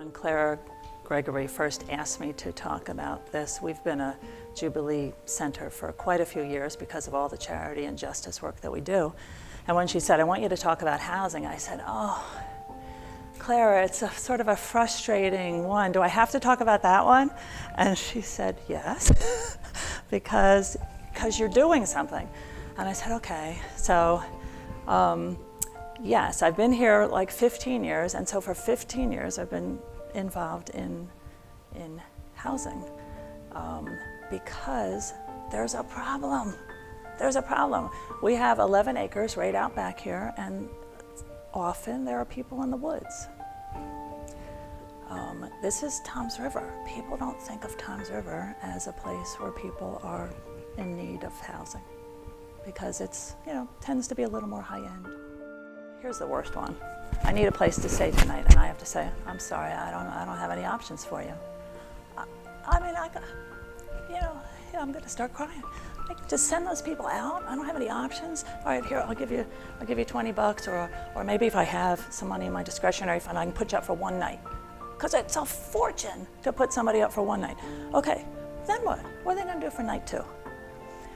When Clara Gregory first asked me to talk about this, we've been a Jubilee Center for quite a few years because of all the charity and justice work that we do. And when she said, I want you to talk about housing, I said, oh, Clara, it's a sort of a frustrating one. Do I have to talk about that one? And she said, yes, because you're doing something. And I said, okay. So, yes, I've been here like 15 years, and so for 15 years I've been involved in housing because there's a problem. There's a problem. We have 11 acres right out back here, and often there are people in the woods. This is Toms River. People don't think of Toms River as a place where people are in need of housing because it's, tends to be a little more high end. Here's the worst one. I need a place to stay tonight, and I have to say, I'm sorry, I don't have any options for you. I'm going to start crying. Just send those people out. I don't have any options. All right, here, I'll give you $20, or maybe if I have some money in my discretionary fund, I can put you up for one night. Because it's a fortune to put somebody up for one night. Okay, then what? What are they going to do for night two?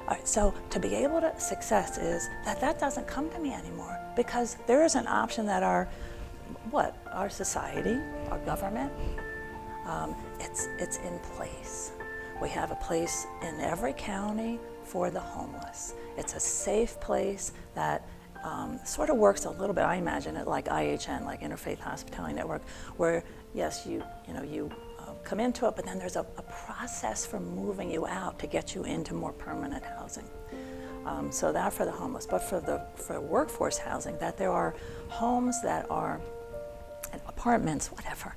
All right, so to be able to, success is that doesn't come to me anymore, because there is an option that our society, our government, it's in place. We have a place in every county for the homeless. It's a safe place that sort of works a little bit, I imagine it like IHN, like Interfaith Hospitality Network, where yes, you come into it, but then there's a process for moving you out to get you into more permanent housing. So that for the homeless, but for workforce housing, that there are homes that are, apartments, whatever,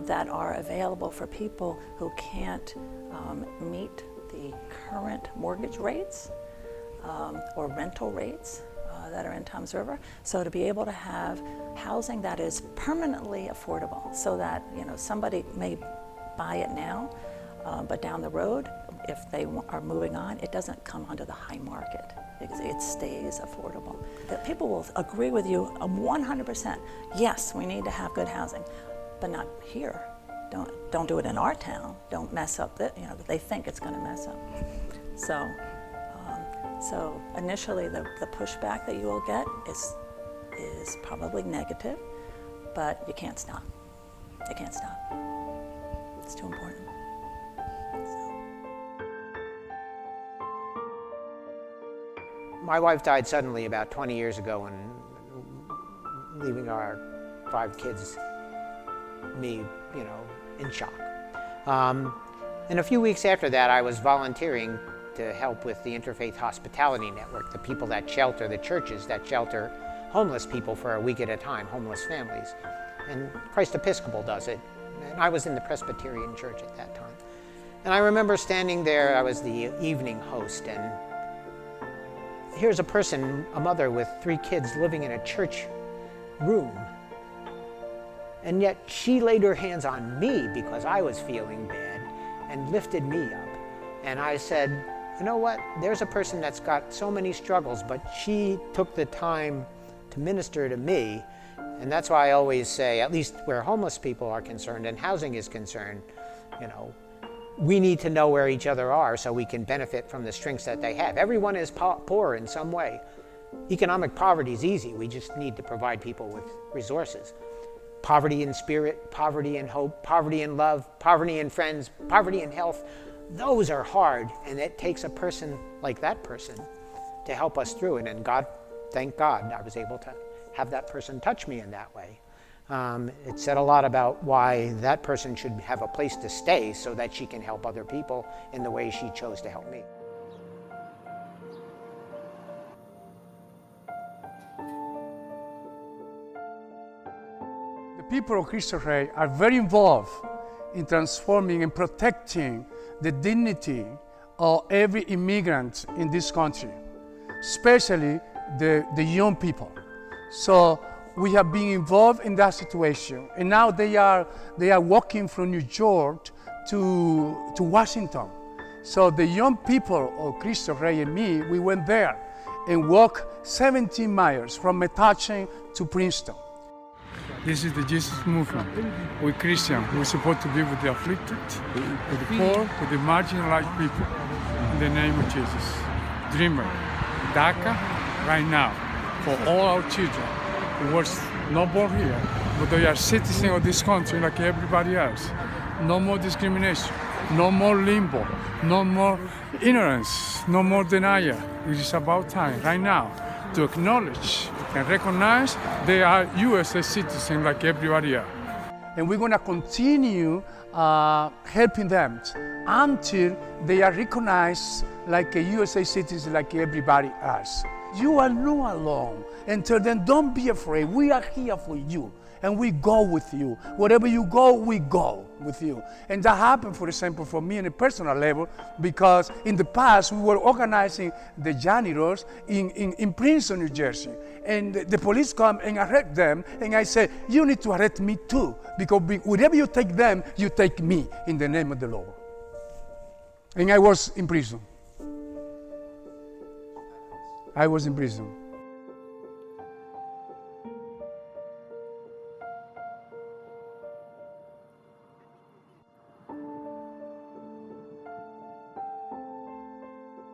that are available for people who can't meet the current mortgage rates or rental rates that are in Toms River. So to be able to have housing that is permanently affordable, so that somebody may buy it now, but down the road, if they are moving on, it doesn't come onto the high market. It stays affordable. That people will agree with you 100%. Yes, we need to have good housing, but not here. Don't do it in our town. Don't mess up they think it's going to mess up. So initially, the pushback that you will get is probably negative, but you can't stop. You can't stop. It's too important. My wife died suddenly about 20 years ago, and leaving our 5 kids, me, in shock. And a few weeks after that, I was volunteering to help with the Interfaith Hospitality Network, the people that shelter, the churches that shelter homeless people for a week at a time, homeless families. And Christ Episcopal does it. And I was in the Presbyterian church at that time. And I remember standing there, I was the evening host, and here's a person, a mother with 3 kids living in a church room. And yet she laid her hands on me because I was feeling bad and lifted me up. And I said, you know what, there's a person that's got so many struggles, but she took the time to minister to me. And that's why I always say, at least where homeless people are concerned and housing is concerned, we need to know where each other are so we can benefit from the strengths that they have. Everyone is poor in some way. Economic poverty is easy. We just need to provide people with resources. Poverty in spirit, poverty in hope, poverty in love, poverty in friends, poverty in health. Those are hard, and it takes a person like that person to help us through it. And God, thank God, I was able to have that person touch me in that way. It said a lot about why that person should have a place to stay so that she can help other people in the way she chose to help me. The people of Cristo Rey are very involved in transforming and protecting the dignity of every immigrant in this country, especially the young people. So we have been involved in that situation, and now they are walking from New York to Washington. So the young people of Cristo Rey and me, we went there and walked 17 miles from Metuchen to Princeton. This is the Jesus movement. We Christians, we're supposed to be with the afflicted, with the poor, with the marginalized people. In the name of Jesus. Dreamer, DACA, right now, for all our children who were not born here, but they are citizens of this country like everybody else. No more discrimination, no more limbo, no more ignorance, no more denial. It is about time, right now, to acknowledge and recognize they are USA citizens like everybody else. And we're going to continue helping them until they are recognized like a USA citizen like everybody else. You are not alone. And tell them, don't be afraid. We are here for you. And we go with you. Wherever you go, we go with you. And that happened, for example, for me on a personal level, because in the past, we were organizing the janitors in Princeton, New Jersey. And the police come and arrest them. And I said, you need to arrest me too, because wherever you take them, you take me in the name of the Lord. And I was in prison. I was in prison.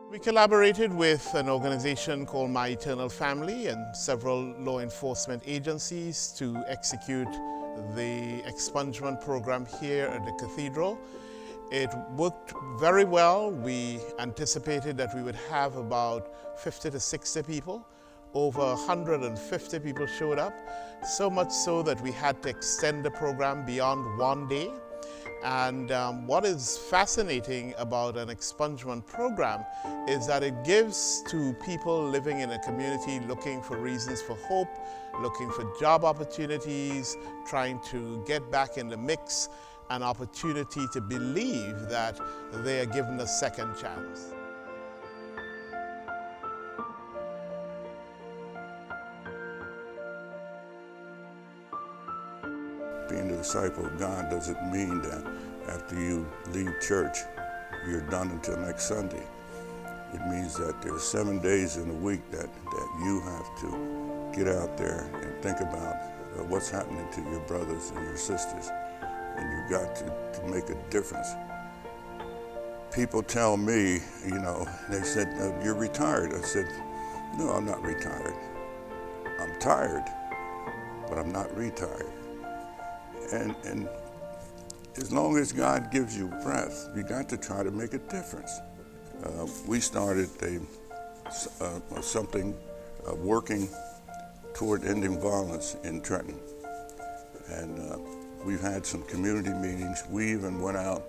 We collaborated with an organization called My Eternal Family and several law enforcement agencies to execute the expungement program here at the cathedral. It worked very well. We anticipated that we would have about 50 to 60 people. Over 150 people showed up, so much so that we had to extend the program beyond one day. And what is fascinating about an expungement program is that it gives to people living in a community looking for reasons for hope, looking for job opportunities, trying to get back in the mix, an opportunity to believe that they are given a second chance. Being a disciple of God doesn't mean that after you leave church, you're done until next Sunday. It means that there's 7 days in a week that you have to get out there and think about what's happening to your brothers and your sisters. And you've got to make a difference. People tell me, you know, they said, you're retired. I said, no, I'm not retired. I'm tired, but I'm not retired. And as long as God gives you breath, you got to try to make a difference. We started something working toward ending violence in Trenton. And we've had some community meetings. We even went out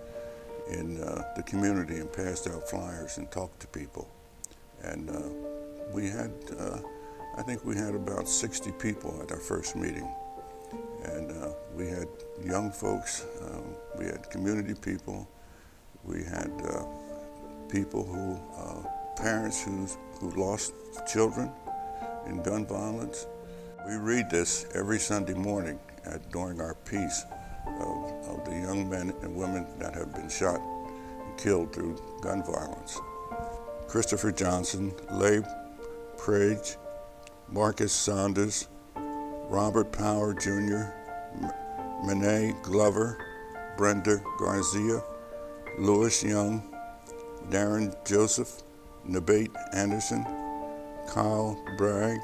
in the community and passed out flyers and talked to people. And we had, I think we had about 60 people at our first meeting. And we had young folks, we had community people, we had people who, parents who lost children in gun violence. We read this every Sunday morning during our peace of the young men and women that have been shot and killed through gun violence. Christopher Johnson, Leigh Prage, Marcus Saunders, Robert Power Jr., Mene Glover, Brenda Garcia, Louis Young, Darren Joseph, Nabate Anderson, Kyle Bragg,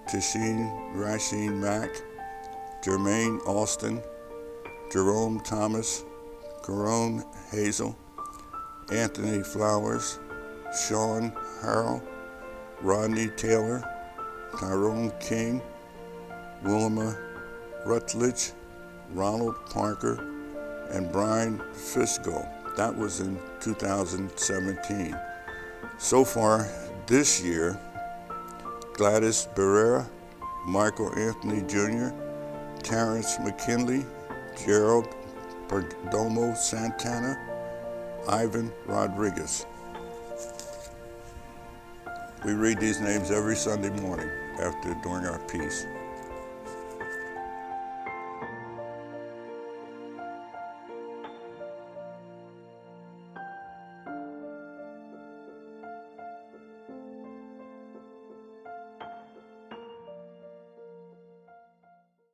Tasheen Rasheen Mack, Jermaine Austin, Jerome Thomas, Corone Hazel, Anthony Flowers, Sean Harrell, Rodney Taylor, Tyrone King, Wilma Rutledge, Ronald Parker, and Brian Fisco. That was in 2017. So far this year, Gladys Barrera, Michael Anthony Jr., Terrence McKinley, Gerald Perdomo Santana, Ivan Rodriguez. We read these names every Sunday morning during our peace.